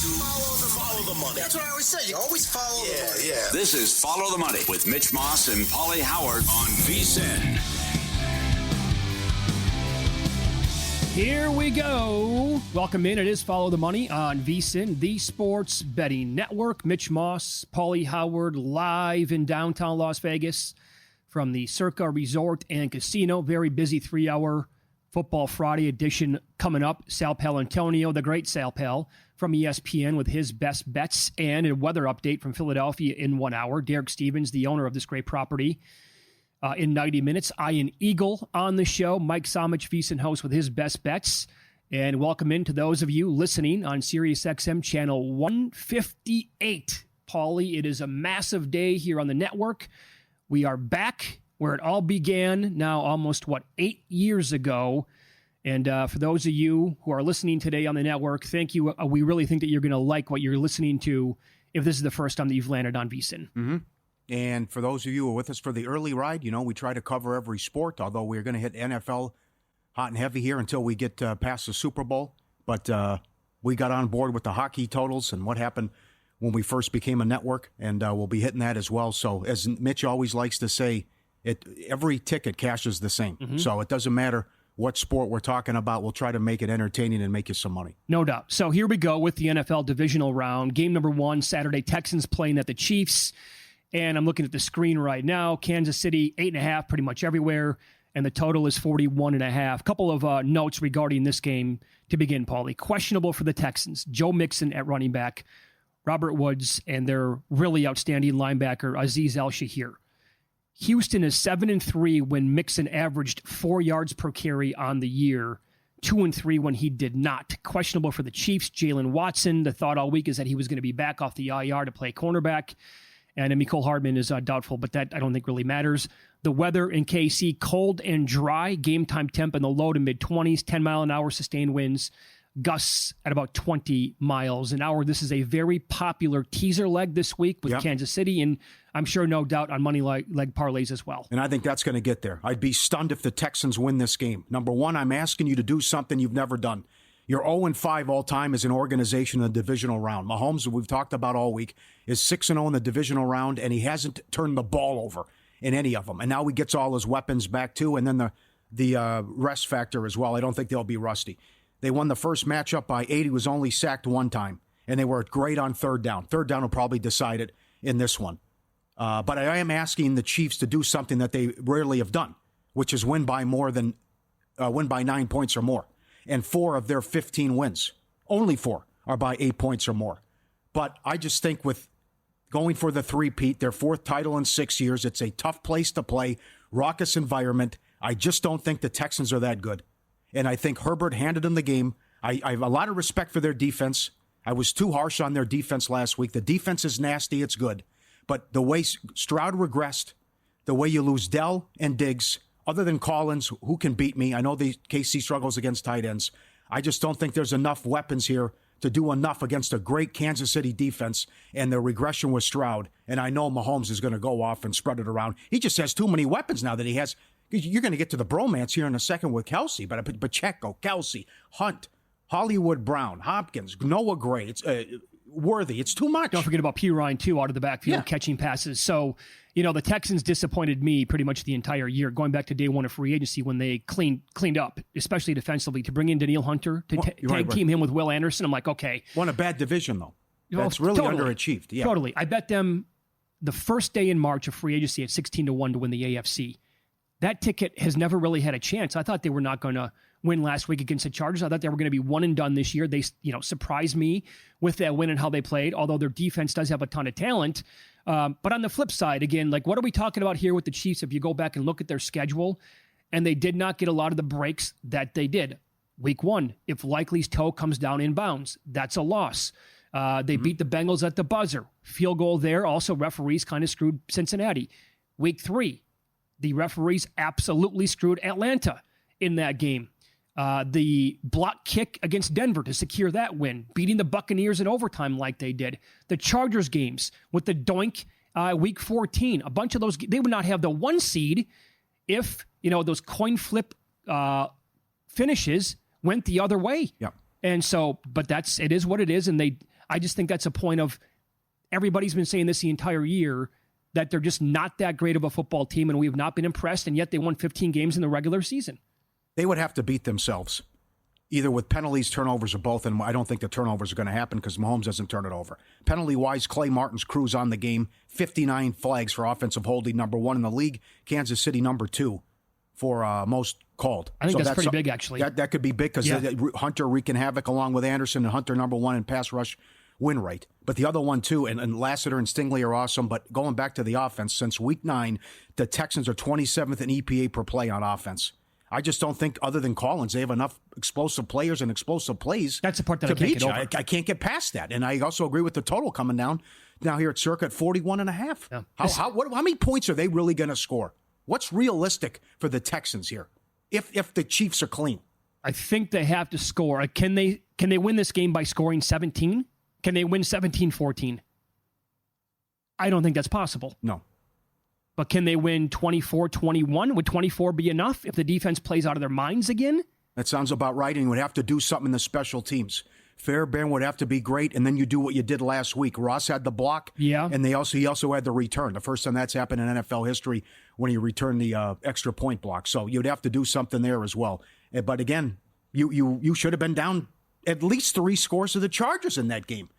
Follow the money. That's what I always say. You always follow the money. Yeah. This is Follow the Money with Mitch Moss and Pauly Howard on VSiN. Here we go. Welcome in. It is Follow the Money on VSiN, the Sports Betting Network. Mitch Moss, Pauly Howard, live in downtown Las Vegas from the Circa Resort and Casino. Very busy 3-hour Football Friday edition coming up. Sal Paolantonio, the great Sal Pal, from ESPN with his best bets and a weather update from Philadelphia in 1 hour. Derek Stevens, the owner of this great property, in 90 minutes. Ian Eagle on the show. Mike Somich, VSiN host, with his best bets. And welcome in to those of you listening on SiriusXM channel 158. Pauly, it is a massive day here on the network. We are back where it all began now almost, 8 years ago. And for those of you who are listening today on the network, thank you. We really think that you're going to like what you're listening to if this is the first time that you've landed on VSiN. Mm-hmm. And for those of you who are with us for the early ride, we try to cover every sport, although we're going to hit NFL hot and heavy here until we get past the Super Bowl. But we got on board with the hockey totals and what happened when we first became a network, and we'll be hitting that as well. So as Mitch always likes to say, every ticket cashes the same. Mm-hmm. So it doesn't matter what sport we're talking about. We'll try to make it entertaining and make you some money. No doubt. So here we go with the NFL Divisional Round. Game number 1, Saturday, Texans playing at the Chiefs. And I'm looking at the screen right now. Kansas City, 8.5 pretty much everywhere. And the total is 41.5. Couple of notes regarding this game to begin, Pauly. Questionable for the Texans. Joe Mixon at running back, Robert Woods, and their really outstanding linebacker, Azeez Al-Shahir. Houston is 7-3 when Mixon averaged 4 yards per carry on the year, 2-3 when he did not. Questionable for the Chiefs. Jalen Watson, the thought all week is that he was going to be back off the IR to play cornerback. And Mecole Hardman is doubtful, but that I don't think really matters. The weather in KC, cold and dry. Game time temp in the low to mid-20s, 10-mile-an-hour sustained winds. Gusts at about 20 miles an hour. This is a very popular teaser leg this week with Kansas City, and I'm sure no doubt on money leg parlays as well. And I think that's going to get there. I'd be stunned if the Texans win this game. Number one, I'm asking you to do something you've never done. You're 0-5 all time as an organization in the divisional round. Mahomes, who we've talked about all week, is 6-0 in the divisional round, and he hasn't turned the ball over in any of them. And now he gets all his weapons back, too, and then the rest factor as well. I don't think they'll be rusty. They won the first matchup by 8. He was only sacked one time, and they were great on third down. Third down will probably decide it in this one. But I am asking the Chiefs to do something that they rarely have done, which is win by 9 points or more. And 4 of their 15 wins, only 4, are by 8 points or more. But I just think with going for the three-peat, their 4th title in 6 years, it's a tough place to play, raucous environment. I just don't think the Texans are that good. And I think Herbert handed them the game. I have a lot of respect for their defense. I was too harsh on their defense last week. The defense is nasty. It's good. But the way Stroud regressed, the way you lose Dell and Diggs, other than Collins, who can beat me? I know the KC struggles against tight ends. I just don't think there's enough weapons here to do enough against a great Kansas City defense, and the regression with Stroud. And I know Mahomes is going to go off and spread it around. He just has too many weapons now that he has. You're going to get to the bromance here in a second with Kelsey, but Pacheco, Kelsey, Hunt, Hollywood Brown, Hopkins, Noah Gray. It's Worthy. It's too much. Don't forget about P. Ryan, too, out of the backfield, catching passes. So, the Texans disappointed me pretty much the entire year, going back to day one of free agency when they cleaned up, especially defensively, to bring in Danielle Hunter, to tag team him with Will Anderson. I'm like, okay. Won a bad division, though. That's really underachieved. Yeah. Totally. I bet them the first day in March of free agency at 16-1 to win the AFC. That ticket has never really had a chance. I thought they were not going to win last week against the Chargers. I thought they were going to be one and done this year. They, surprised me with that win and how they played, although their defense does have a ton of talent. But on the flip side, again, what are we talking about here with the Chiefs? If you go back and look at their schedule, and they did not get a lot of the breaks that they did. Week 1, if Likely's toe comes down in bounds, that's a loss. They beat the Bengals at the buzzer. Field goal there. Also, referees kind of screwed Cincinnati. Week 3, the referees absolutely screwed Atlanta in that game. The block kick against Denver to secure that win, beating the Buccaneers in overtime like they did. The Chargers games with the doink week 14. A bunch of those, they would not have the 1 seed if, those coin flip finishes went the other way. Yeah. And so, but it is what it is. And I just think that's a point of everybody's been saying this the entire year, that they're just not that great of a football team, and we have not been impressed, and yet they won 15 games in the regular season. They would have to beat themselves, either with penalties, turnovers, or both, and I don't think the turnovers are going to happen because Mahomes doesn't turn it over. Penalty-wise, Clay Martin's crew's on the game, 59 flags for offensive holding, number 1 in the league. Kansas City, number 2 for most called. I think that's pretty big, actually. That could be big because Hunter wreaking havoc along with Anderson, and Hunter number 1 in pass rush win rate. But the other one, too, and Lassiter and Stingley are awesome, but going back to the offense, since week 9, the Texans are 27th in EPA per play on offense. I just don't think, other than Collins, they have enough explosive players and explosive plays. That's the part that I can't get over. I can't get past that. And I also agree with the total coming down now here at circa at 41.5. Yeah. How many points are they really going to score? What's realistic for the Texans here if the Chiefs are clean? I think they have to score. Can they win this game by scoring 17? Can they win 17-14? I don't think that's possible. No. But can they win 24-21? Would 24 be enough if the defense plays out of their minds again? That sounds about right, and you would have to do something in the special teams. Fairbairn would have to be great, and then you do what you did last week. Ross had the block, and he also had the return. The first time that's happened in NFL history when he returned the extra point block. So you'd have to do something there as well. But again, you should have been down at least 3 scores to the Chargers in that game.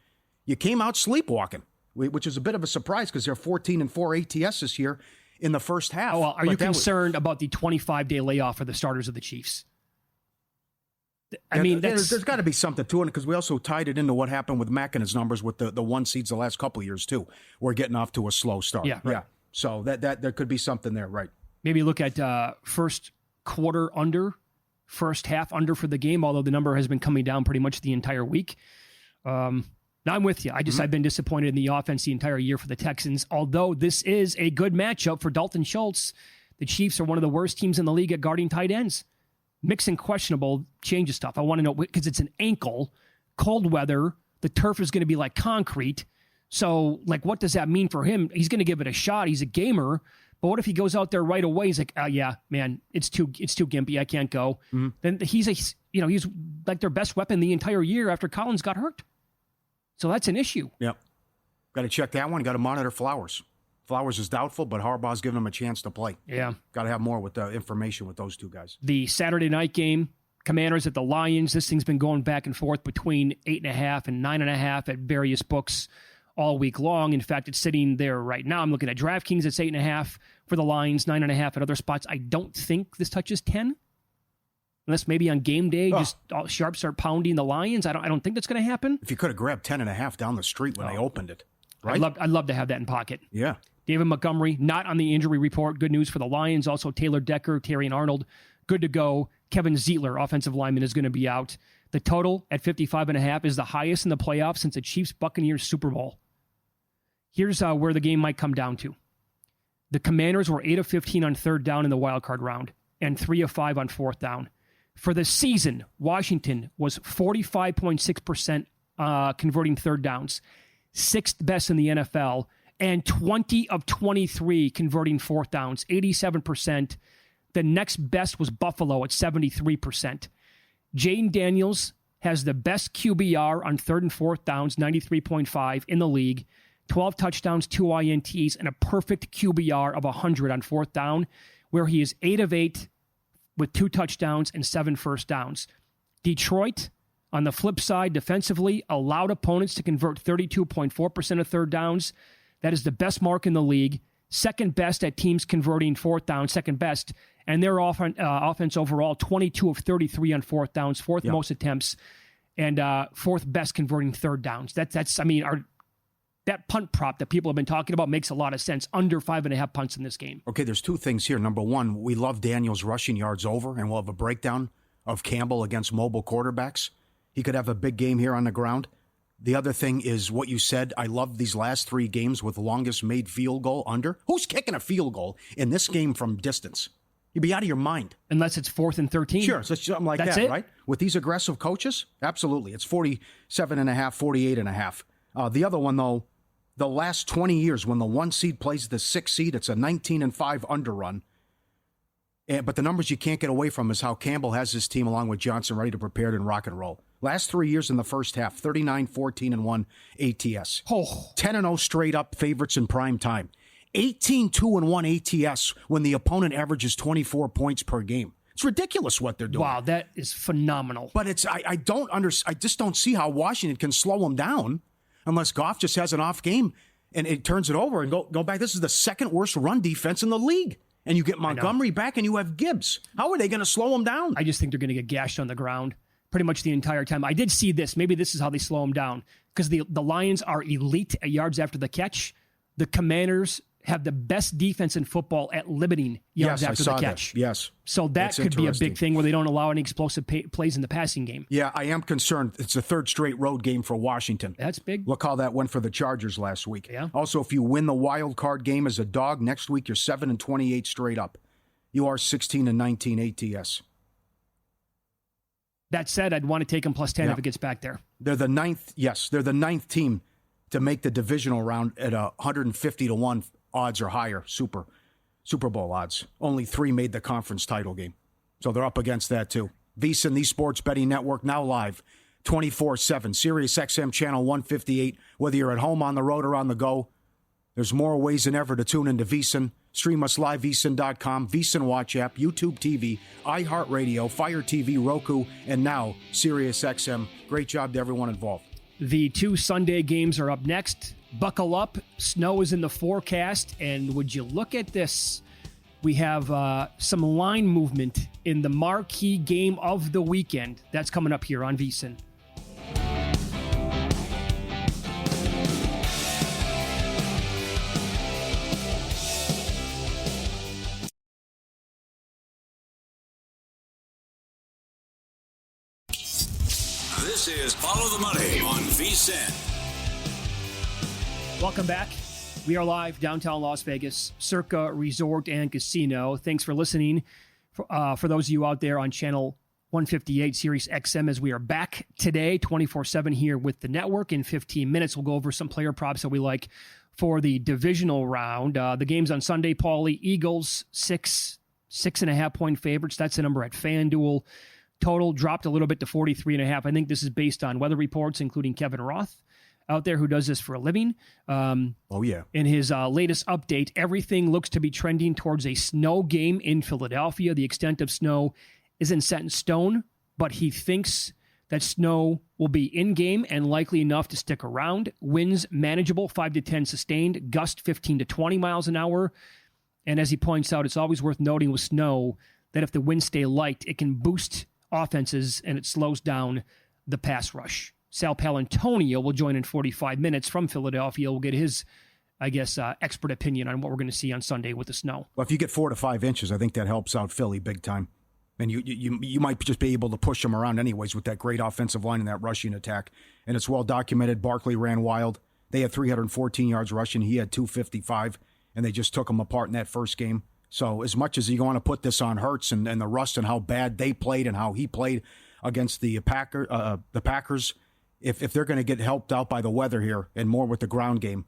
You came out sleepwalking, which is a bit of a surprise because they're 14-4 ATS this year in the first half. Oh, well, are you concerned about the 25-day layoff for the starters of the Chiefs? I mean, there's got to be something to it because we also tied it into what happened with Mack and his numbers with the 1 seeds the last couple of years too. We're getting off to a slow start. Yeah, right. Yeah. So that there could be something there, right? Maybe look at first quarter under, first half under for the game, although the number has been coming down pretty much the entire week. Now I'm with you. I've been disappointed in the offense the entire year for the Texans, although this is a good matchup for Dalton Schultz. The Chiefs are one of the worst teams in the league at guarding tight ends. Mixing questionable changes stuff. I want to know, because it's an ankle, cold weather, the turf is going to be like concrete. So, what does that mean for him? He's going to give it a shot. He's a gamer. But what if he goes out there right away? He's like, yeah, man, it's too gimpy. I can't go. Mm-hmm. Then he's like their best weapon the entire year after Collins got hurt. So that's an issue. Yep. Got to check that one. Got to monitor Flowers. Flowers is doubtful, but Harbaugh's giving him a chance to play. Yeah. Got to have more with the information with those two guys. The Saturday night game, Commanders at the Lions. This thing's been going back and forth between 8.5 and 9.5 at various books all week long. In fact, it's sitting there right now. I'm looking at DraftKings. It's 8.5 for the Lions, 9.5 at other spots. I don't think this touches 10. Unless maybe on game day, just all sharps start pounding the Lions. I don't think that's going to happen. If you could have grabbed 10.5 down the street when they opened it, right? I'd love to have that in pocket. Yeah. David Montgomery, not on the injury report. Good news for the Lions. Also, Taylor Decker, Terrion Arnold, good to go. Kevin Zeitler, offensive lineman, is going to be out. The total at 55.5 is the highest in the playoffs since the Chiefs-Buccaneers Super Bowl. Here's where the game might come down to. The Commanders were 8 of 15 on third down in the wild card round and 3 of 5 on fourth down. For the season, Washington was 45.6% converting third downs, 6th best in the NFL, and 20 of 23 converting fourth downs, 87%. The next best was Buffalo at 73%. Jaden Daniels has the best QBR on third and fourth downs, 93.5 in the league, 12 touchdowns, 2 INTs, and a perfect QBR of 100 on fourth down, where he is 8 of 8 with 2 touchdowns and 7 first downs. Detroit, on the flip side, defensively, allowed opponents to convert 32.4% of third downs. That is the best mark in the league. Second best at teams converting fourth down, second best. And their offense overall, 22 of 33 on fourth downs, fourth most attempts, and fourth best converting third downs. That punt prop that people have been talking about makes a lot of sense. Under 5.5 punts in this game. Okay, there's 2 things here. Number one, we love Daniels rushing yards over, and we'll have a breakdown of Campbell against mobile quarterbacks. He could have a big game here on the ground. The other thing is what you said. I love these last 3 games with longest made field goal under. Who's kicking a field goal in this game from distance? You'd be out of your mind. Unless it's 4th and 13. Sure, so it's something like That's that, it? Right? With these aggressive coaches? Absolutely. It's 47.5, 48.5. The other one, though, the last 20 years when the 1 seed plays the 6 seed, it's a 19-5 underrun. But the numbers you can't get away from is how Campbell has his team along with Johnson ready to prepare and rock and roll. Last 3 years in the first half, 39, 14, and 1 ATS. 10-0 straight up favorites in prime time. 18-2 and 1 ATS when the opponent averages 24 points per game. It's ridiculous what they're doing. Wow, that is phenomenal. But I just don't see how Washington can slow them down unless Goff just has an off game and it turns it over and go back. This is the second worst run defense in the league. And you get Montgomery back and you have Gibbs. How are they going to slow them down? I just think they're going to get gashed on the ground pretty much the entire time. I did see this. Maybe this is how they slow them down because the Lions are elite at yards after the catch. The Commanders have the best defense in football at limiting yards after the catch. That. Yes. So that could be a big thing where they don't allow any explosive plays in the passing game. Yeah, I am concerned. It's the third straight road game for Washington. That's big. Look how that went for the Chargers last week. Yeah. Also, if you win the wild card game as a dog, next week you're 7-28 straight up. You are 16-19 ATS. That said, I'd want to take them plus 10 if it gets back there. They're the ninth team to make the divisional round at 150-1 odds or higher, Super Bowl odds. Only 3 made the conference title game. So they're up against that too. VSiN, the Sports Betting Network, now live 24/7. Sirius XM channel 158. Whether you're at home, on the road, or on the go, there's more ways than ever to tune into VSiN. Stream us live, VSiN.com, VSiN Watch app, YouTube TV, iHeartRadio, Fire TV, Roku, and now Sirius XM. Great job to everyone involved. The 2 Sunday games are up next. Buckle up. Snow is in the forecast. And would you look at this? We have some line movement in the marquee game of the weekend. That's coming up here on VSiN. This is Follow the Money on VSiN. Welcome back. We are live downtown Las Vegas, Circa Resort and Casino. Thanks for listening. For those of you out there on channel 158, Sirius XM, as we are back today, 24/7 here with the network. In 15 minutes, we'll go over some player props that we like for the divisional round. The games on Sunday, Pauly, Eagles, 6.5 point favorites. That's the number at FanDuel. Total dropped a little bit to 43.5. I think this is based on weather reports, including Kevin Roth out there who does this for a living. In his latest update, everything looks to be trending towards a snow game in Philadelphia. The extent of snow isn't set in stone, but he thinks that snow will be in-game and likely enough to stick around. Winds manageable, 5 to 10 sustained, gust 15 to 20 miles an hour. And as he points out, it's always worth noting with snow that if the winds stay light, it can boost offenses and it slows down the pass rush. Sal Palantonio will join in 45 minutes from Philadelphia. We'll get his, expert opinion on what we're going to see on Sunday with the snow. Well, if you get 4 to 5 inches, I think that helps out Philly big time. And you might just be able to push them around anyways with that great offensive line and that rushing attack. And it's well documented. Barkley ran wild. They had 314 yards rushing. He had 255, and they just took him apart in that first game. So as much as you want to put this on Hurts and the rust and how bad they played and how he played against the Packers, if they're going to get helped out by the weather here and more with the ground game,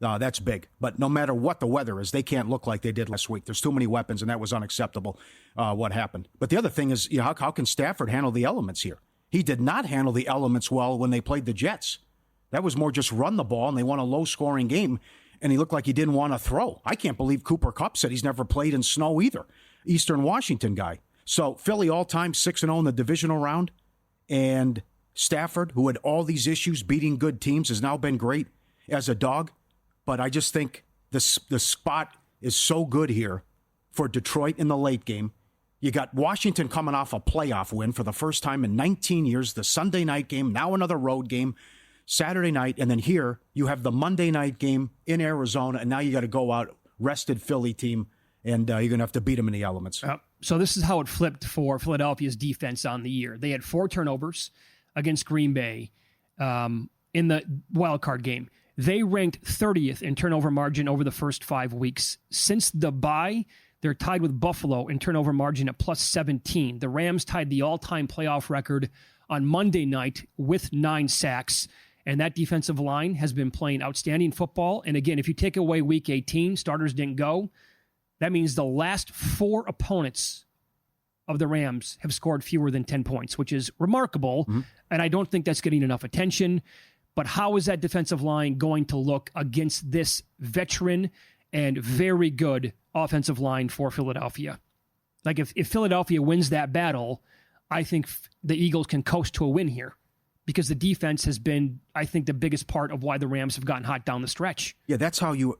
that's big. But no matter what the weather is, they can't look like they did last week. There's too many weapons, and that was unacceptable, what happened. But the other thing is, how can Stafford handle the elements here? He did not handle the elements well when they played the Jets. That was more just run the ball, and they won a low-scoring game, and he looked like he didn't want to throw. I can't believe Cooper Kupp said he's never played in snow either. Eastern Washington guy. So Philly all-time 6-0 in the divisional round, and Stafford, who had all these issues beating good teams, has now been great as a dog. But I just think the spot is so good here for Detroit in the late game. You got Washington coming off a playoff win for the first time in 19 years, the Sunday night game, now another road game, Saturday night, and then here you have the Monday night game in Arizona, and now you got to go out, rested Philly team, and you're going to have to beat them in the elements. So this is how it flipped for Philadelphia's defense on the year. They had 4 turnovers against Green Bay in the wild card game. They ranked 30th in turnover margin over the first 5 weeks. Since the bye, they're tied with Buffalo in turnover margin at plus 17. The Rams tied the all-time playoff record on Monday night with 9 sacks. And that defensive line has been playing outstanding football. And again, if you take away week 18, starters didn't go. That means the last 4 opponents of the Rams have scored fewer than 10 points, which is remarkable. And I don't think that's getting enough attention. But how is that defensive line going to look against this veteran and very good offensive line for Philadelphia? Like if Philadelphia wins that battle, I think the Eagles can coast to a win here because the defense has been, I think, the biggest part of why the Rams have gotten hot down the stretch. Yeah, that's how you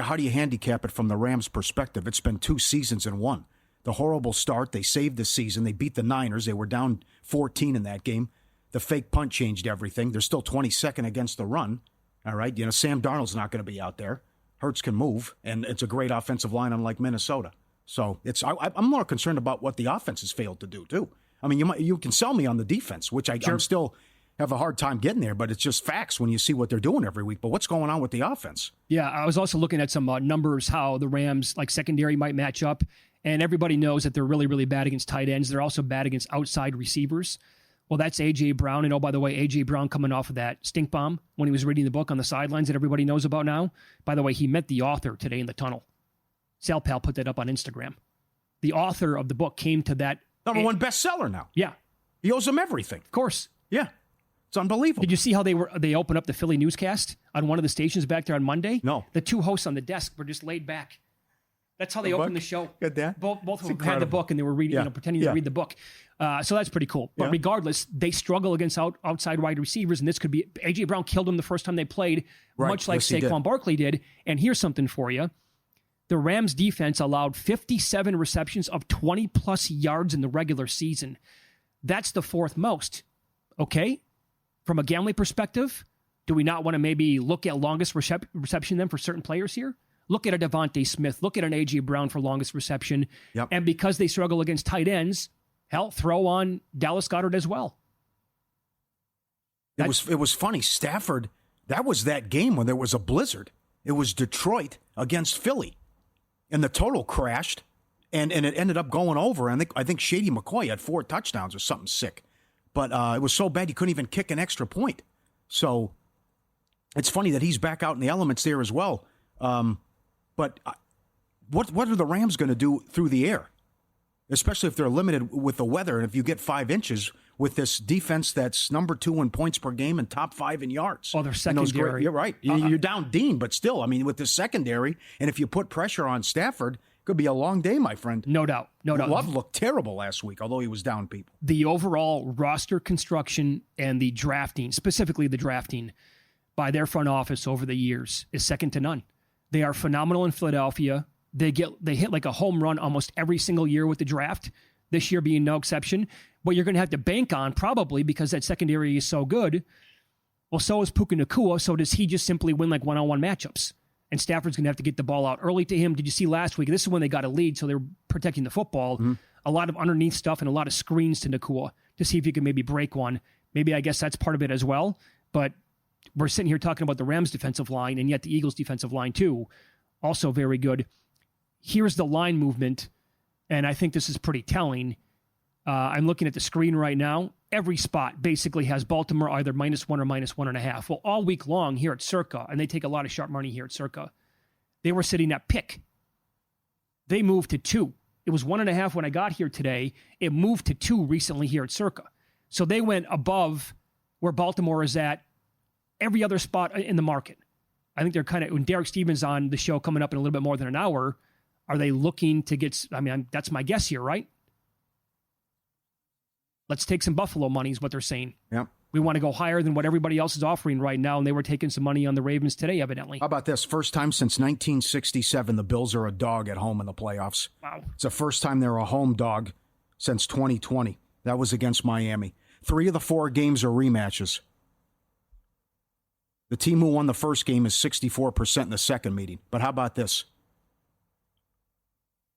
how do you handicap it from the Rams' perspective? It's been 2 seasons in one. The horrible start, they saved the season. They beat the Niners. They were down 14 in that game. The fake punt changed everything. They're still 22nd against the run. All right, Sam Darnold's not going to be out there. Hurts can move, and it's a great offensive line unlike Minnesota. So I'm more concerned about what the offense has failed to do, too. I mean, you can sell me on the defense, which I'm still have a hard time getting there, but it's just facts when you see what they're doing every week. But what's going on with the offense? Yeah, I was also looking at some numbers, how the Rams, like secondary, might match up. And everybody knows that they're really, really bad against tight ends. They're also bad against outside receivers. Well, that's A.J. Brown. And, oh, by the way, A.J. Brown coming off of that stink bomb when he was reading the book on the sidelines that everybody knows about now. By the way, he met the author today in the tunnel. Sal Pal put that up on Instagram. The author of the book came to that. Number one bestseller now. Yeah. He owes him everything. Of course. Yeah. It's unbelievable. Did you see how they opened up the Philly newscast on one of the stations back there on Monday? No. The 2 hosts on the desk were just laid back. That's how they opened the show. Good, Dan. Both of them had the book and they were reading, pretending to read the book. So that's pretty cool. But regardless, they struggle against outside wide receivers, and this could be A.J. Brown killed them the first time they played, much like Saquon Barkley did. And here's something for you. The Rams defense allowed 57 receptions of 20-plus yards in the regular season. That's the 4th most. Okay? From a gambling perspective, do we not want to maybe look at longest reception then for certain players here? Look at a Devontae Smith. Look at an A.J. Brown for longest reception. Yep. And because they struggle against tight ends, hell, throw on Dallas Goedert as well. It was funny. Stafford, that was that game when there was a blizzard. It was Detroit against Philly. And the total crashed, and it ended up going over. I think Shady McCoy had 4 touchdowns or something sick. But it was so bad he couldn't even kick an extra point. So it's funny that he's back out in the elements there as well. But what are the Rams going to do through the air? Especially if they're limited with the weather, and if you get 5 inches with this defense that's number 2 in points per game and top 5 in yards. Oh, they're secondary. You're right. You're down Dean, but still, I mean, with the secondary, and if you put pressure on Stafford, it could be a long day, my friend. No doubt. Love looked terrible last week, although he was down people. The overall roster construction and the drafting, specifically the drafting, by their front office over the years is second to none. They are phenomenal in Philadelphia. They hit like a home run almost every single year with the draft, this year being no exception. What you're going to have to bank on probably because that secondary is so good. Well, so is Puka Nacua. So does he just simply win like one-on-one matchups? And Stafford's going to have to get the ball out early to him. Did you see last week? This is when they got a lead, so they were protecting the football. Mm-hmm. A lot of underneath stuff and a lot of screens to Nacua to see if he could maybe break one. Maybe I guess that's part of it as well. But we're sitting here talking about the Rams defensive line, and yet the Eagles defensive line too, also very good. Here's the line movement, and I think this is pretty telling. I'm looking at the screen right now. Every spot basically has Baltimore either -1 or -1.5. Well, all week long here at Circa, and they take a lot of sharp money here at Circa, they were sitting at pick. They moved to 2. It was 1.5 when I got here today. It moved to 2 recently here at Circa. So they went above where Baltimore is at every other spot in the market. I think they're kind of, when Derek Stevens on the show coming up in a little bit more than an hour, are they looking to get, that's my guess here, right? Let's take some Buffalo money is what they're saying. Yeah. We want to go higher than what everybody else is offering right now, and they were taking some money on the Ravens today, evidently. How about this? First time since 1967 the Bills are a dog at home in the playoffs. Wow. It's the first time they're a home dog since 2020. That was against Miami. 3 of the 4 games are rematches. The team who won the first game is 64% in the second meeting. But how about this?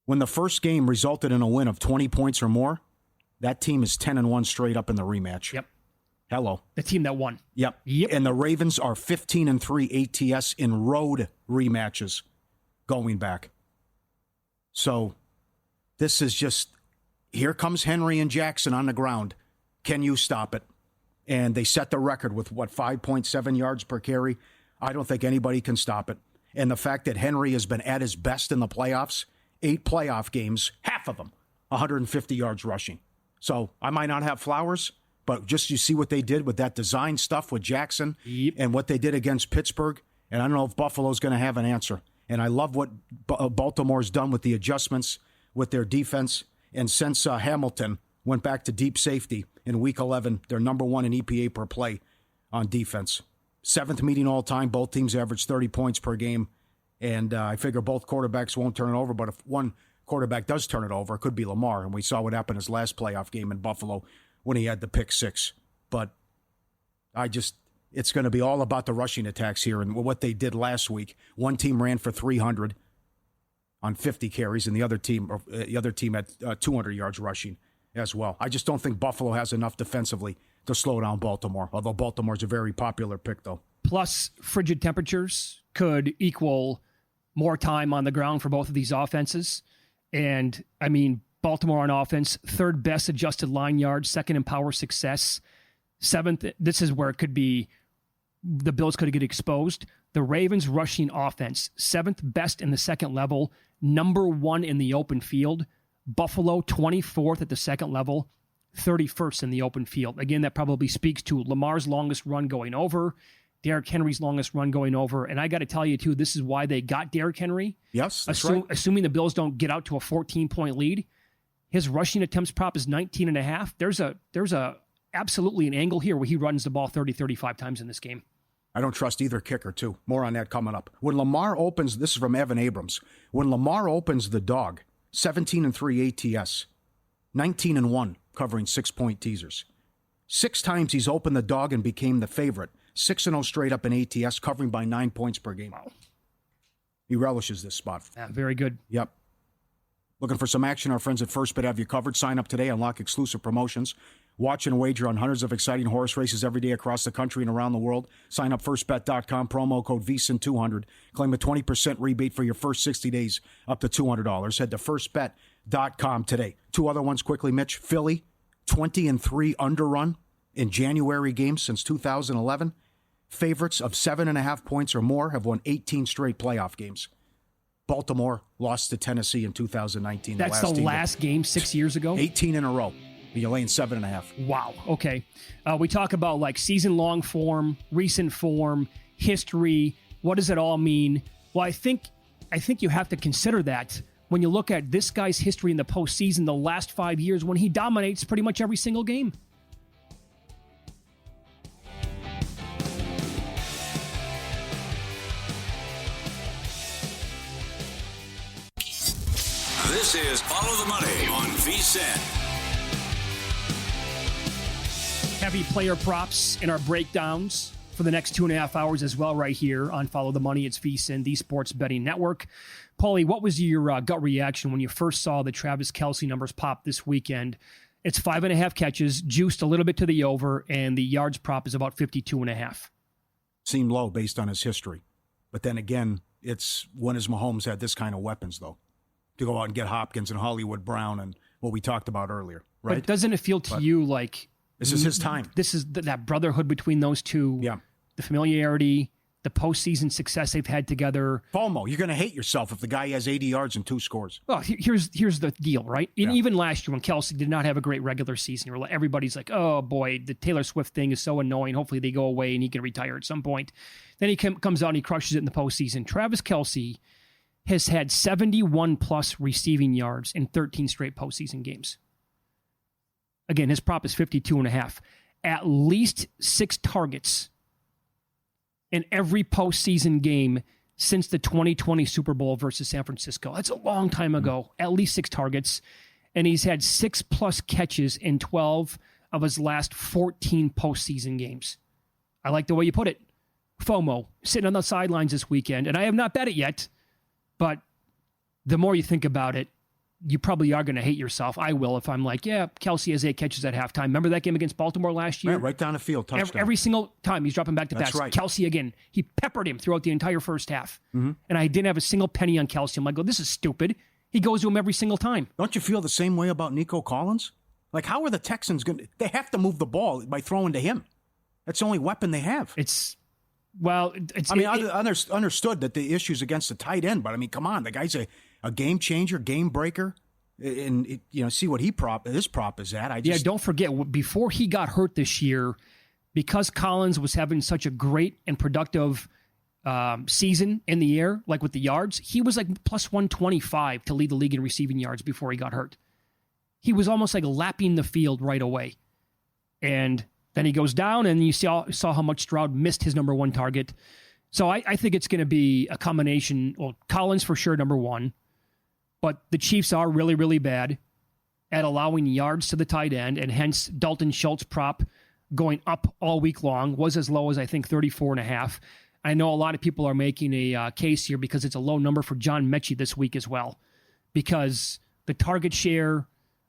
When the first game resulted in a win of 20 points or more, that team is 10-1 straight up in the rematch. Yep. Hello. The team that won. Yep. And the Ravens are 15-3 ATS in road rematches going back. So this is just, here comes Henry and Jackson on the ground. Can you stop it? And they set the record with, 5.7 yards per carry? I don't think anybody can stop it. And the fact that Henry has been at his best in the playoffs, 8 playoff games, half of them, 150 yards rushing. So I might not have flowers, but just you see what they did with that design stuff with Jackson and what they did against Pittsburgh. And I don't know if Buffalo's going to have an answer. And I love what Baltimore's done with the adjustments with their defense. And since Hamilton went back to deep safety in Week 11, they're number one in EPA per play on defense. 7th meeting all time. Both teams average 30 points per game. And I figure both quarterbacks won't turn it over. But if one quarterback does turn it over, it could be Lamar. And we saw what happened his last playoff game in Buffalo when he had the pick 6. But it's going to be all about the rushing attacks here and what they did last week. One team ran for 300 on 50 carries, and the other team had 200 yards rushing as well. I just don't think Buffalo has enough defensively to slow down Baltimore, although Baltimore's a very popular pick, though. Plus, frigid temperatures could equal more time on the ground for both of these offenses. And, I mean, Baltimore on offense, 3rd best adjusted line yards, 2nd in power success, 7th. This is where it could be the Bills could get exposed. The Ravens rushing offense, 7th best in the second level, number 1 in the open field. Buffalo, 24th at the second level, 31st in the open field. Again, that probably speaks to Lamar's longest run going over, Derrick Henry's longest run going over. And I got to tell you, too, this is why they got Derrick Henry. Yes, that's right. Assuming the Bills don't get out to a 14-point lead, his rushing attempts prop is 19.5. There's a absolutely an angle here where he runs the ball 30, 35 times in this game. I don't trust either kicker, too. More on that coming up. When Lamar opens, this is from Evan Abrams, when Lamar opens the dog, 17-3 ATS, 19-1 covering 6-point teasers. 6 times he's opened the dog and became the favorite. 6-0 straight up in ATS, covering by 9 points per game. Wow. He relishes this spot. Yeah, very good. Yep. Looking for some action? Our friends at First Bet have you covered. Sign up today, unlock exclusive promotions. Watch and wager on hundreds of exciting horse races every day across the country and around the world. Sign up firstbet.com, promo code VSIN200. Claim a 20% rebate for your first 60 days up to $200. Head to firstbet.com today. 2 other ones quickly, Mitch. Philly, 20-3 underrun in January games since 2011. Favorites of 7.5 points or more have won 18 straight playoff games. Baltimore lost to Tennessee in 2019. That's the last game 6 years ago? 18 in a row. You're laying 7.5. Wow. Okay. We talk about like season-long form, recent form, history. What does it all mean? Well, I think you have to consider that when you look at this guy's history in the postseason the last 5 years when he dominates pretty much every single game. This is Follow the Money on VSIN. Heavy player props in our breakdowns for the next 2.5 hours as well right here on Follow the Money. It's VSIN, the Sports Betting Network. Pauly, what was your gut reaction when you first saw the Travis Kelce numbers pop this weekend? It's 5.5 catches, juiced a little bit to the over, and the yards prop is about 52.5. Seemed low based on his history. But then again, it's when has Mahomes had this kind of weapons, though, to go out and get Hopkins and Hollywood Brown and what we talked about earlier, right? But doesn't it feel to you like this is his time? This is that brotherhood between those two. Yeah. The familiarity, the postseason success they've had together. FOMO, you're going to hate yourself if the guy has 80 yards and 2 scores. Well, here's the deal, right? And even last year when Kelce did not have a great regular season, everybody's like, oh boy, the Taylor Swift thing is so annoying. Hopefully they go away and he can retire at some point. Then he comes out and he crushes it in the postseason. Travis Kelce has had 71-plus receiving yards in 13 straight postseason games. Again, his prop is 52.5. At least 6 targets in every postseason game since the 2020 Super Bowl versus San Francisco. That's a long time ago. At least 6 targets. And he's had 6-plus catches in 12 of his last 14 postseason games. I like the way you put it. FOMO, sitting on the sidelines this weekend. And I have not bet it yet, but the more you think about it, you probably are going to hate yourself. I will if I'm like, yeah, Kelce has 8 catches at halftime. Remember that game against Baltimore last year? Right down the field, touchdown. Every single time he's dropping back to pass. Right. Kelce again. He peppered him throughout the entire first half. Mm-hmm. And I didn't have a single penny on Kelce. I'm like, oh, this is stupid. He goes to him every single time. Don't you feel the same way about Nico Collins? Like, how are the Texans going to... They have to move the ball by throwing to him. That's the only weapon they have. I understood that the issue's against the tight end, but I mean, come on. The guy's a game changer, game breaker. and see what his prop is at. Don't forget, before he got hurt this year, because Collins was having such a great and productive season in the air, like with the yards, he was like plus 125 to lead the league in receiving yards before he got hurt. He was almost like lapping the field right away. And then he goes down, and you saw how much Stroud missed his number one target. So I think it's going to be a combination. Well, Collins for sure, number one. But the Chiefs are really, really bad at allowing yards to the tight end, and hence Dalton Schultz prop going up all week long was as low as, I think, 34.5. I know a lot of people are making a case here because it's a low number for John Mechie this week as well. Because the target share,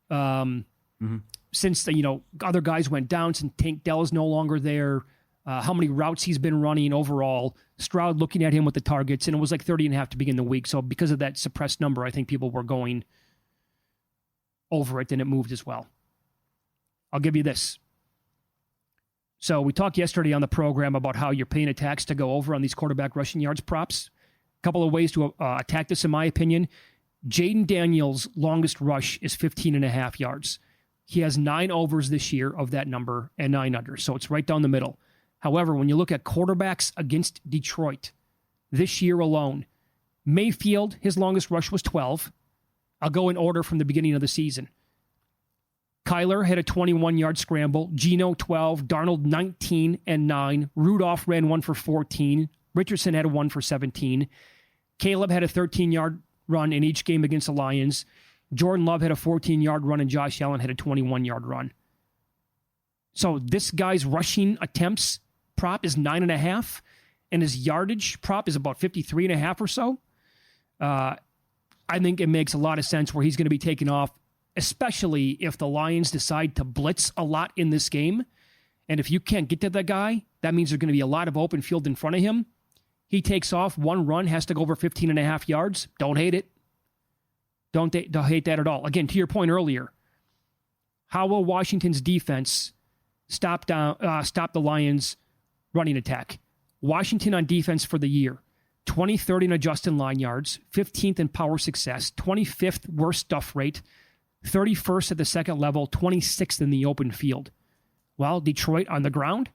since the, other guys went down, since Tank Dell is no longer there, how many routes he's been running overall, Stroud looking at him with the targets, and it was like 30.5 to begin the week. So because of that suppressed number, I think people were going over it, and it moved as well. I'll give you this. So we talked yesterday on the program about how you're paying a tax to go over on these quarterback rushing yards props. A couple of ways to attack this, in my opinion. Jaden Daniels' longest rush is 15.5 yards. He has 9 overs this year of that number and 9 unders, so it's right down the middle. However, when you look at quarterbacks against Detroit this year alone, Mayfield, his longest rush was 12. I'll go in order from the beginning of the season. Kyler had a 21-yard scramble. Geno, 12. Darnold, 19 and 9. Rudolph ran 1 for 14. Richardson had a 1 for 17. Caleb had a 13-yard run in each game against the Lions. Jordan Love had a 14-yard run, and Josh Allen had a 21-yard run. So this guy's rushing attempts prop is 9.5, and his yardage prop is about 53.5 or so. I think it makes a lot of sense where he's going to be taken off, especially if the Lions decide to blitz a lot in this game. And if you can't get to that guy, that means there's going to be a lot of open field in front of him. He takes off, one run, has to go over 15.5 yards. Don't hate it. Don't hate that at all. Again, to your point earlier, how will Washington's defense stop the Lions' running attack? Washington on defense for the year, 23rd in adjusted line yards, 15th in power success, 25th worst stuff rate, 31st at the second level, 26th in the open field. Well, Detroit on the ground,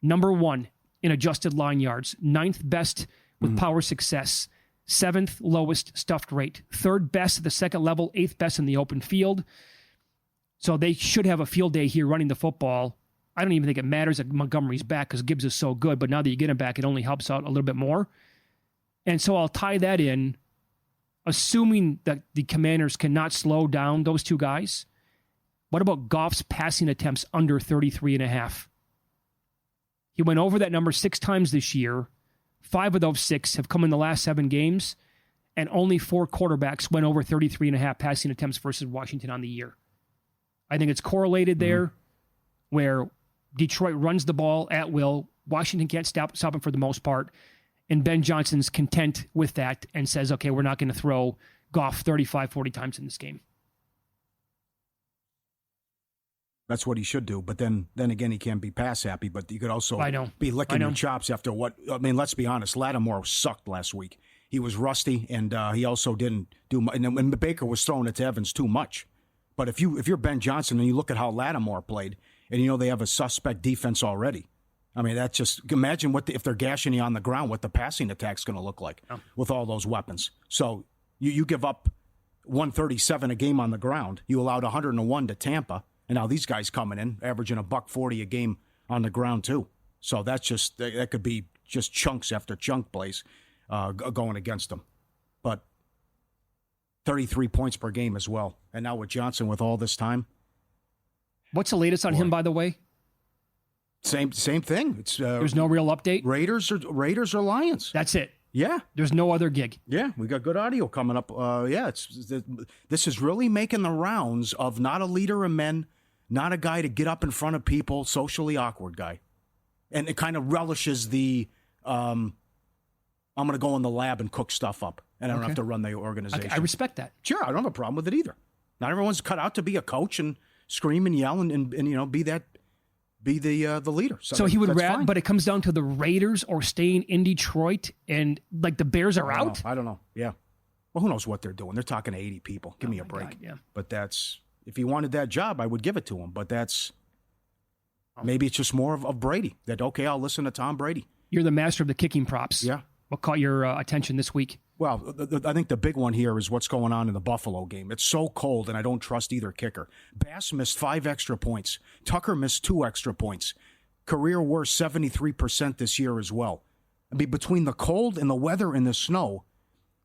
number 1 in adjusted line yards, 9th best with power success, 7th lowest stuffed rate, 3rd best at the second level, 8th best in the open field. So they should have a field day here running the football. I don't even think it matters that Montgomery's back because Gibbs is so good, but now that you get him back, it only helps out a little bit more. And so I'll tie that in, assuming that the Commanders cannot slow down those two guys. What about Goff's passing attempts under 33.5? He went over that number 6 times this year. 5 of those 6 have come in the last 7 games, and only 4 quarterbacks went over 33.5 passing attempts versus Washington on the year. I think it's correlated there, where Detroit runs the ball at will. Washington can't stop him for the most part, and Ben Johnson's content with that and says, okay, we're not going to throw Goff 35, 40 times in this game. That's what he should do. But then again, he can't be pass happy. But you could also be licking your chops after what. I mean, let's be honest. Lattimore sucked last week. He was rusty, and he also didn't do much. And when Baker was throwing it to Evans too much. But if you're Ben Johnson and you look at how Lattimore played, and they have a suspect defense already. I mean, that's just imagine if they're gashing you on the ground, what the passing attack's going to look like with all those weapons. So you give up 137 a game on the ground. You allowed 101 to Tampa. And now these guys coming in, averaging $140 a game on the ground too. So that could be just chunks after chunk plays going against them. But 33 points per game as well. And now with Johnson with all this time. What's the latest on him, by the way? Same thing. It's there's no real update. Raiders or Lions. That's it. Yeah, there's no other gig. Yeah, we got good audio coming up. This is really making the rounds of not a leader of men. Not a guy to get up in front of people, socially awkward guy. And it kind of relishes the, I'm going to go in the lab and cook stuff up, and I don't have to run the organization. I respect that. Sure, I don't have a problem with it either. Not everyone's cut out to be a coach and scream and yell and be the leader. So he would rather, but it comes down to the Raiders or staying in Detroit, and like the Bears are out? I don't know. Yeah. Well, who knows what they're doing? They're talking to 80 people. Give me a break. God, yeah. But that's, if he wanted that job, I would give it to him. But that's, maybe it's just more of Brady. That, okay, I'll listen to Tom Brady. You're the master of the kicking props. Yeah. What caught your attention this week? Well, I think the big one here is what's going on in the Buffalo game. It's so cold, and I don't trust either kicker. Bass missed 5 extra points. Tucker missed 2 extra points. Career worst 73% this year as well. I mean, between the cold and the weather and the snow,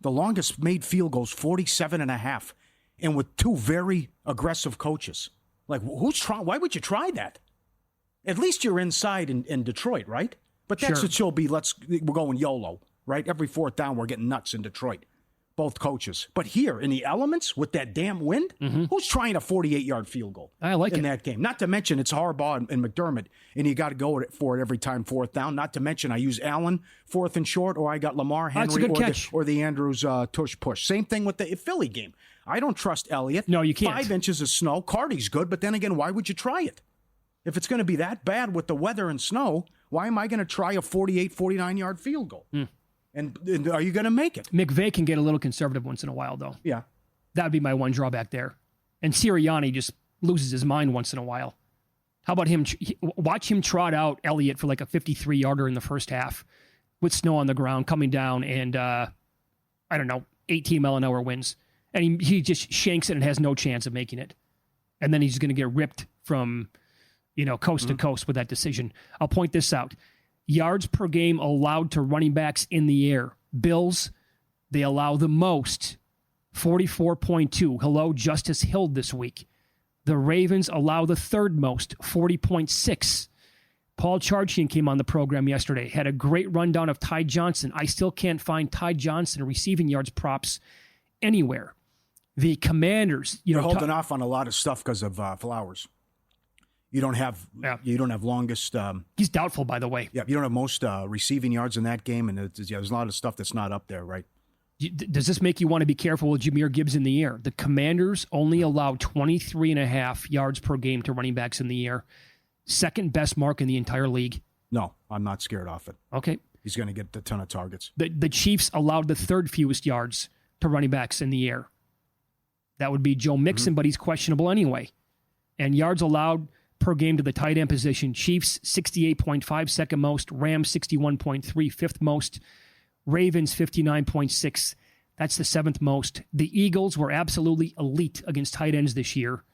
the longest made field goals, 47.5, and with 2 very aggressive coaches. Like, who's trying? Why would you try that? At least you're inside in Detroit, right? But that's Sure. what she'll be. We're going YOLO, right? Every 4th down, we're getting nuts in Detroit. Both coaches. But here, in the elements, with that damn wind, who's trying a 48-yard field goal I like in it. that game? Not to mention, it's Harbaugh and McDermott, and you got to go for it every time 4th down. Not to mention, I use Allen 4th and short, or I got Lamar Henry That's a good catch. or the Andrews tush push. Same thing with the Philly game. I don't trust Elliott. No, you can't. 5 inches of snow. Carty's good, but then again, why would you try it? If it's going to be that bad with the weather and snow, why am I going to try a 48, 49-yard field goal? And are you going to make it? McVay can get a little conservative once in a while, though. Yeah. That would be my one drawback there. And Sirianni just loses his mind once in a while. How about him? Watch him trot out Elliott for like a 53-yarder in the first half with snow on the ground coming down and, 18-mile-an-hour winds. And he just shanks it and has no chance of making it. And then he's going to get ripped from, coast to coast with that decision. I'll point this out. Yards per game allowed to running backs in the air. Bills, they allow the most, 44.2. Hello, Justice Hill this week. The Ravens allow the third most, 40.6. Paul Charchian came on the program yesterday, had a great rundown of Ty Johnson. I still can't find Ty Johnson receiving yards props anywhere. The Commanders, You're holding off on a lot of stuff because of Flowers. You don't have longest. He's doubtful, by the way. Yeah, you don't have most receiving yards in that game, and there's a lot of stuff that's not up there, right? Does this make you want to be careful with Jahmyr Gibbs in the air? The Commanders only allowed 23.5 yards per game to running backs in the air. Second best mark in the entire league. No, I'm not scared off it. Okay. He's going to get a ton of targets. The Chiefs allowed the third fewest yards to running backs in the air. That would be Joe Mixon, but he's questionable anyway. And yards allowed per game to the tight end position. Chiefs, 68.5, second most. Rams, 61.3, fifth most. Ravens, 59.6. That's the seventh most. The Eagles were absolutely elite against tight ends this year.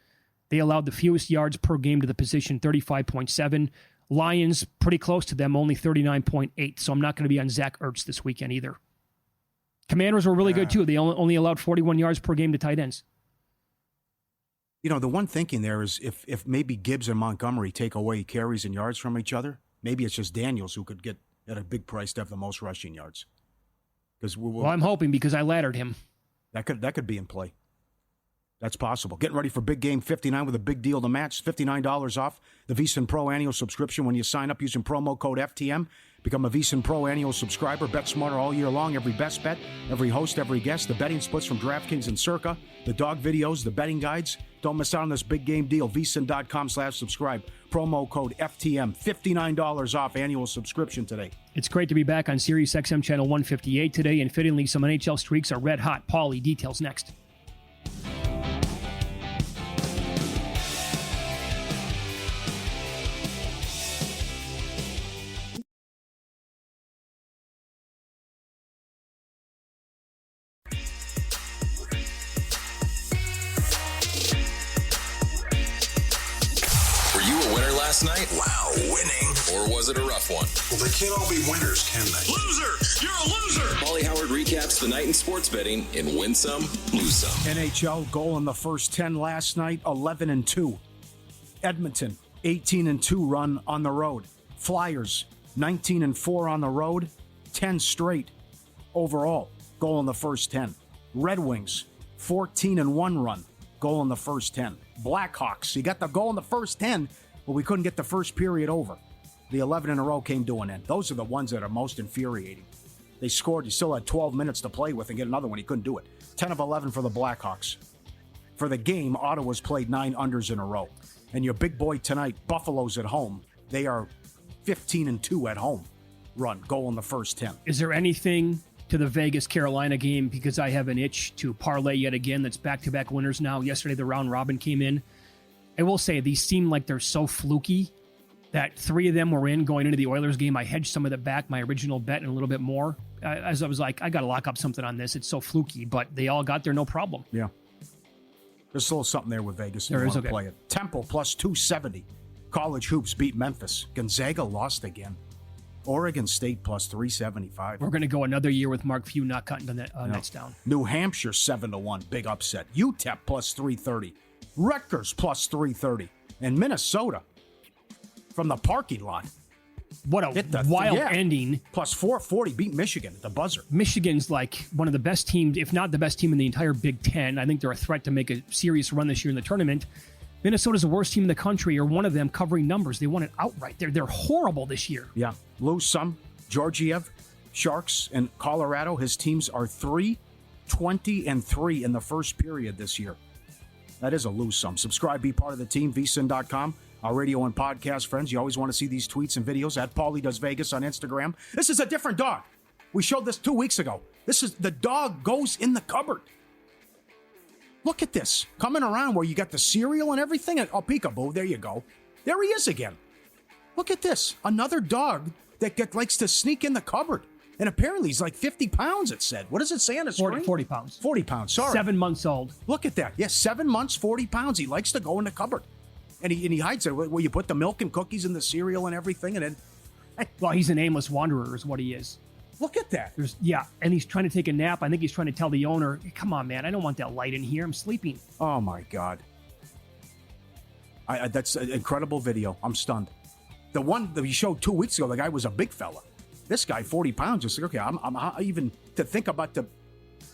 They allowed the fewest yards per game to the position, 35.7. Lions, pretty close to them, only 39.8. So I'm not going to be on Zach Ertz this weekend either. Commanders were really good, too. They only allowed 41 yards per game to tight ends. The one thinking there is if maybe Gibbs and Montgomery take away carries and yards from each other, maybe it's just Daniels who could get at a big price to have the most rushing yards. Well, I'm hoping because I laddered him. That could be in play. That's possible. Getting ready for Big Game 59 with a big deal to match. $59 off the VSiN Pro annual subscription when you sign up using promo code FTM. Become a VSiN Pro annual subscriber. Bet smarter all year long. Every best bet, every host, every guest. The betting splits from DraftKings and Circa. The dog videos, the betting guides. Don't miss out on this big game deal. VSiN.com/subscribe. Promo code FTM. $59 off annual subscription today. It's great to be back on Sirius XM Channel 158 today. And fittingly, some NHL streaks are red hot. Pauly, details next. Last night? Wow, winning. Or was it a rough one? Well, they can't all be winners, can they? Loser! You're a loser! Pauly Howard recaps the night in sports betting in Win Some, Lose Some. NHL goal in the first 10 last night, 11-2. Edmonton, 18-2 run on the road. Flyers, 19-4 on the road, 10 straight overall. Goal in the first 10. Red Wings, 14-1 run. Goal in the first 10. Blackhawks, you got the goal in the first 10, but we couldn't get the first period over. The 11 in a row came to an end. Those are the ones that are most infuriating. They scored, you still had 12 minutes to play with and get another one. You couldn't do it. 10 of 11 for the Blackhawks. For the game, Ottawa's played 9 unders in a row. And your big boy tonight, Buffalo's at home. They are 15-2 at home. Run, goal in the first 10. Is there anything to the Vegas-Carolina game because I have an itch to parlay yet again. That's back-to-back winners now. Yesterday, the round robin came in. I will say these seem like they're so fluky that 3 of them were in going into the Oilers game. I hedged some of it back, my original bet, and a little bit more. As I was like, I got to lock up something on this. It's so fluky, but they all got there, no problem. Yeah. There's a little something there with Vegas if there you is, want to okay. play it. Temple plus 270. College hoops beat Memphis. Gonzaga lost again. Oregon State plus 375. We're going to go another year with Mark Few not cutting the nets down. New Hampshire 7-1, big upset. UTEP plus 330. Rutgers plus 330. And Minnesota from the parking lot. What a wild ending. Plus 440, beat Michigan at the buzzer. Michigan's like one of the best teams, if not the best team in the entire Big Ten. I think they're a threat to make a serious run this year in the tournament. Minnesota's the worst team in the country, or one of them covering numbers. They won it outright. They're horrible this year. Yeah. Lose some. Georgiev, Sharks, and Colorado. His teams are 3-20-3 in the first period this year. That is a lose some. Subscribe, be part of the team, vsin.com. Our radio and podcast friends, you always want to see these tweets and videos at Pauly Does Vegas on Instagram. This is a different dog. We showed this 2 weeks ago. This is the dog goes in the cupboard. Look at this. Coming around where you got the cereal and everything. Oh, peekaboo. There you go. There he is again. Look at this. Another dog that likes to sneak in the cupboard. And apparently he's like 50 pounds, it said. What does it say on the screen? 40 pounds. 40 pounds, sorry. 7 months old. Look at that. Yes, 7 months, 40 pounds. He likes to go in the cupboard. And he hides it where you put the milk and cookies and the cereal and everything. And then, Well, he's an aimless wanderer is what he is. Look at that. And he's trying to take a nap. I think he's trying to tell the owner, hey, come on, man, I don't want that light in here. I'm sleeping. Oh, my God. That's an incredible video. I'm stunned. The one that we showed 2 weeks ago, the guy was a big fella. This guy, 40 pounds, just like, okay, I'm even to think about to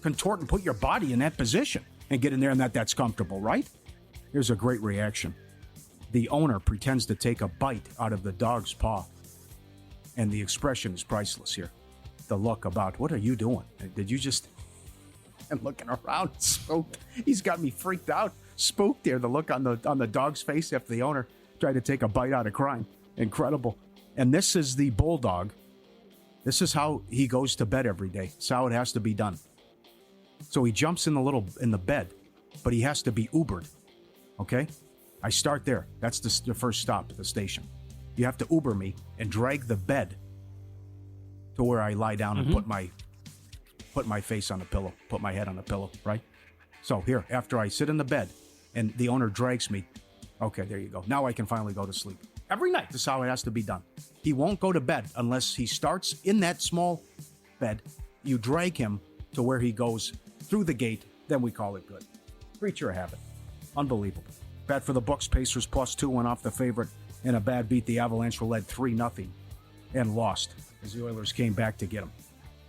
contort and put your body in that position and get in there and that's comfortable, right? Here's a great reaction. The owner pretends to take a bite out of the dog's paw. And the expression is priceless here. The look about, what are you doing? Did you just... I'm looking around, spooked. He's got me freaked out. Spooked there, the look on the dog's face after the owner tried to take a bite out of crime. Incredible. And this is the bulldog. This is how he goes to bed every day. It's how it has to be done. So he jumps in the bed, but he has to be Ubered. Okay? I start there. That's the first stop at the station. You have to Uber me and drag the bed to where I lie down and put my face on the pillow, put my head on the pillow, right? So here, after I sit in the bed and the owner drags me, okay, there you go. Now I can finally go to sleep. Every night, this is how it has to be done. He won't go to bed unless he starts in that small bed. You drag him to where he goes through the gate, then we call it good. Creature of habit. Unbelievable. Bad for the Bucks. Pacers +2 went off the favorite. In a bad beat, the Avalanche were led 3-0 and lost as the Oilers came back to get them.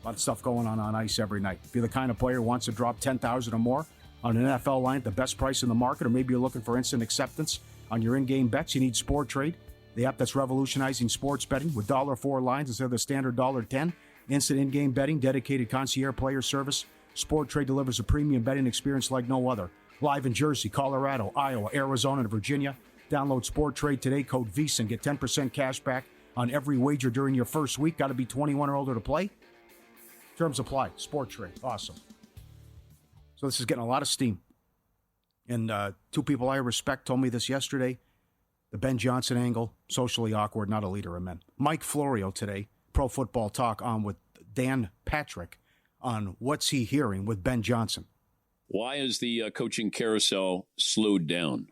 A lot of stuff going on ice every night. If you're the kind of player who wants to drop $10,000 or more on an NFL line at the best price in the market, or maybe you're looking for instant acceptance on your in-game bets, you need Sport Trade, the app that's revolutionizing sports betting with $4 lines instead of the standard $10. Instant in-game betting, dedicated concierge player service. Sport Trade delivers a premium betting experience like no other. Live in Jersey, Colorado, Iowa, Arizona, and Virginia. Download Sport Trade today, code VEASAN. Get 10% cash back on every wager during your first week. Got to be 21 or older to play. Terms apply. Sport Trade. Awesome. So this is getting a lot of steam. And 2 people I respect told me this yesterday. The Ben Johnson angle, socially awkward, not a leader of men. Mike Florio today, Pro Football Talk, on with Dan Patrick on what's he hearing with Ben Johnson. Why is the coaching carousel slowed down?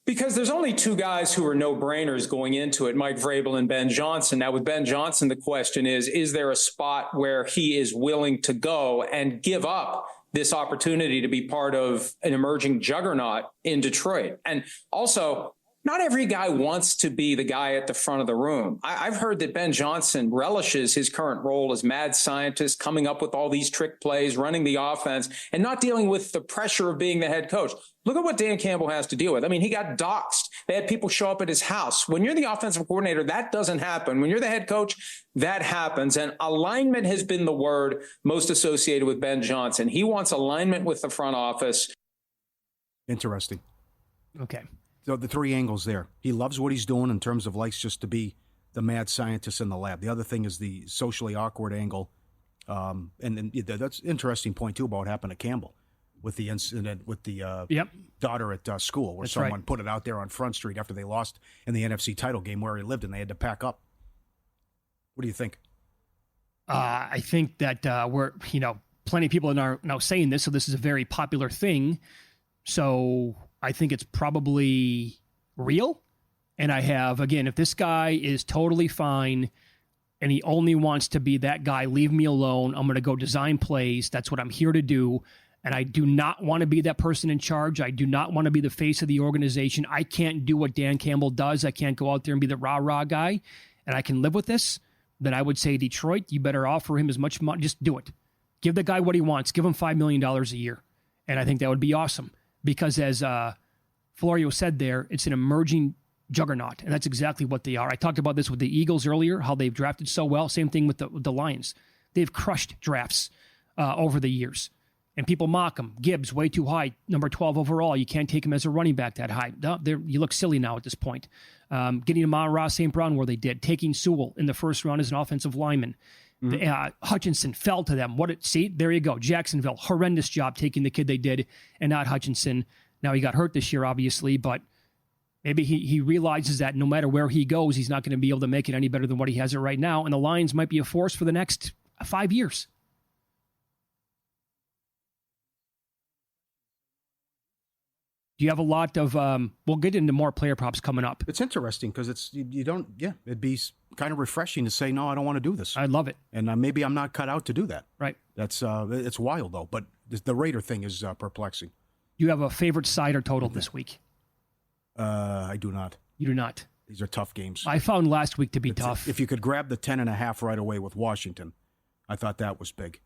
Because there's only 2 guys who are no-brainers going into it, Mike Vrabel and Ben Johnson. Now, with Ben Johnson, the question is there a spot where he is willing to go and give up this opportunity to be part of an emerging juggernaut in Detroit? And also, not every guy wants to be the guy at the front of the room. I've heard that Ben Johnson relishes his current role as mad scientist, coming up with all these trick plays, running the offense, and not dealing with the pressure of being the head coach. Look at what Dan Campbell has to deal with. I mean, he got doxxed. They had people show up at his house. When you're the offensive coordinator, that doesn't happen. When you're the head coach, that happens. And alignment has been the word most associated with Ben Johnson. He wants alignment with the front office. Interesting. Okay. So the 3 angles there. He loves what he's doing in terms of likes just to be the mad scientist in the lab. The other thing is the socially awkward angle. And that's an interesting point, too, about what happened to Campbell with the incident with the daughter at school, where that's someone right. put it out there on Front Street after they lost in the NFC title game where he lived, and they had to pack up. What do you think? I think that plenty of people are now saying this, so this is a very popular thing. So I think it's probably real. And I have, again, if this guy is totally fine and he only wants to be that guy, leave me alone. I'm going to go design plays. That's what I'm here to do. And I do not want to be that person in charge. I do not want to be the face of the organization. I can't do what Dan Campbell does. I can't go out there and be the rah-rah guy. And I can live with this. Then I would say, Detroit, you better offer him as much money. Just do it. Give the guy what he wants. Give him $5 million a year. And I think that would be awesome. Because as Florio said there, it's an emerging juggernaut, and that's exactly what they are. I talked about this with the Eagles earlier, how they've drafted so well. Same thing with the Lions. They've crushed drafts over the years, and people mock them. Gibbs, way too high, number 12 overall. You can't take him as a running back that high. No, you look silly now at this point. Getting Amon-Ra St. Brown where they did. Taking Sewell in the first round as an offensive lineman. Hutchinson fell to them. See, there you go. Jacksonville, horrendous job taking the kid they did and not Hutchinson. Now he got hurt this year, obviously, but maybe he realizes that no matter where he goes, he's not going to be able to make it any better than what he has it right now. And the Lions might be a force for the next 5 years. Do you have a lot of, we'll get into more player props coming up. It's interesting because it'd be kind of refreshing to say, no, I don't want to do this. I love it. And maybe I'm not cut out to do that. Right. It's wild, though. But the Raider thing is perplexing. Do you have a favorite side or total this week? I do not. You do not. These are tough games. I found last week to be tough. If you could grab the 10.5 right away with Washington, I thought that was big.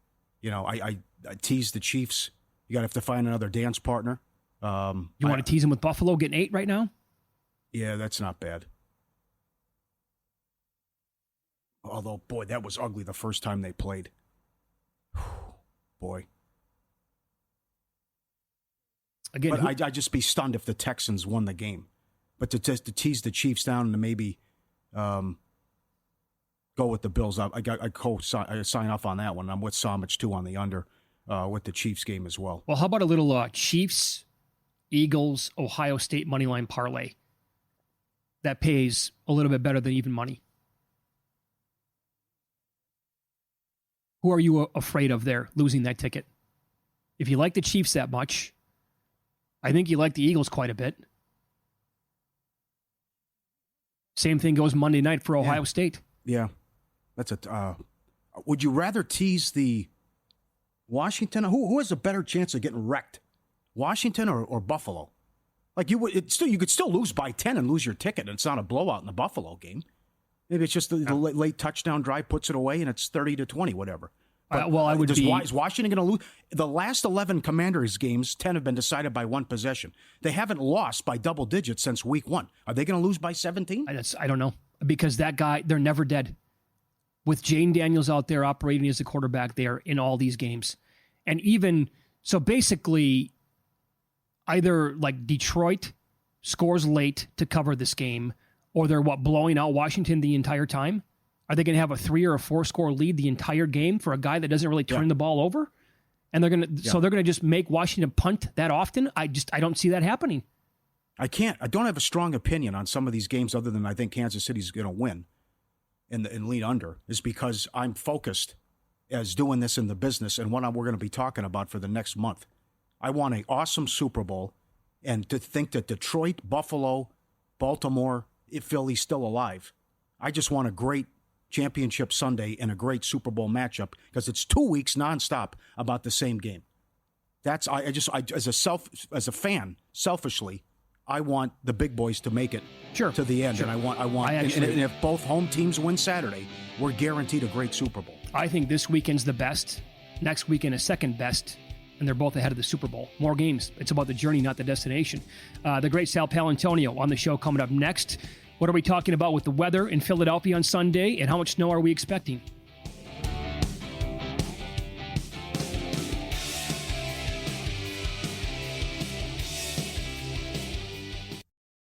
I teased the Chiefs. You got to have to find another dance partner. You want to tease them with Buffalo getting 8 right now? Yeah, that's not bad. Although, boy, that was ugly the first time they played. Boy. Again, but I'd just be stunned if the Texans won the game. But to tease the Chiefs down and to maybe go with the Bills, I sign off on that one. I'm with Somich, too, on the under with the Chiefs game as well. Well, how about a little Chiefs, Eagles, Ohio State moneyline parlay? That pays a little bit better than even money. Who are you afraid of there losing that ticket? If you like the Chiefs that much, I think you like the Eagles quite a bit. Same thing goes Monday night for Ohio State. Yeah. That's would you rather tease the Washington? Who has a better chance of getting wrecked? Washington or Buffalo? Like you could still lose by 10 and lose your ticket, and it's not a blowout in the Buffalo game. Maybe it's just the late touchdown drive puts it away, and it's 30-20, whatever. But, is Washington going to lose? The last 11 Commanders games, 10 have been decided by one possession. They haven't lost by double digits since week 1. Are they going to lose by 17? I don't know. Because that guy, they're never dead. With Jane Daniels out there operating as the quarterback there in all these games. And even, so basically, either like Detroit scores late to cover this game, or they're blowing out Washington the entire time? Are they going to have a 3 or a 4 score lead the entire game for a guy that doesn't really turn the ball over? And they're going to just make Washington punt that often? I don't see that happening. I don't have a strong opinion on some of these games other than I think Kansas City's going to win and lead under, is because I'm focused as doing this in the business and what we're going to be talking about for the next month. I want an awesome Super Bowl, and to think that Detroit, Buffalo, Baltimore, if Philly's still alive, I just want a great championship Sunday and a great Super Bowl matchup because it's 2 weeks nonstop about the same game. That's as a fan, selfishly, I want the big boys to make it to the end, and I want and if both home teams win Saturday, we're guaranteed a great Super Bowl. I think this weekend's the best. Next weekend is second best, and they're both ahead of the Super Bowl. More games. It's about the journey, not the destination. The great Sal Paolantonio on the show coming up next. What are we talking about with the weather in Philadelphia on Sunday, and how much snow are we expecting?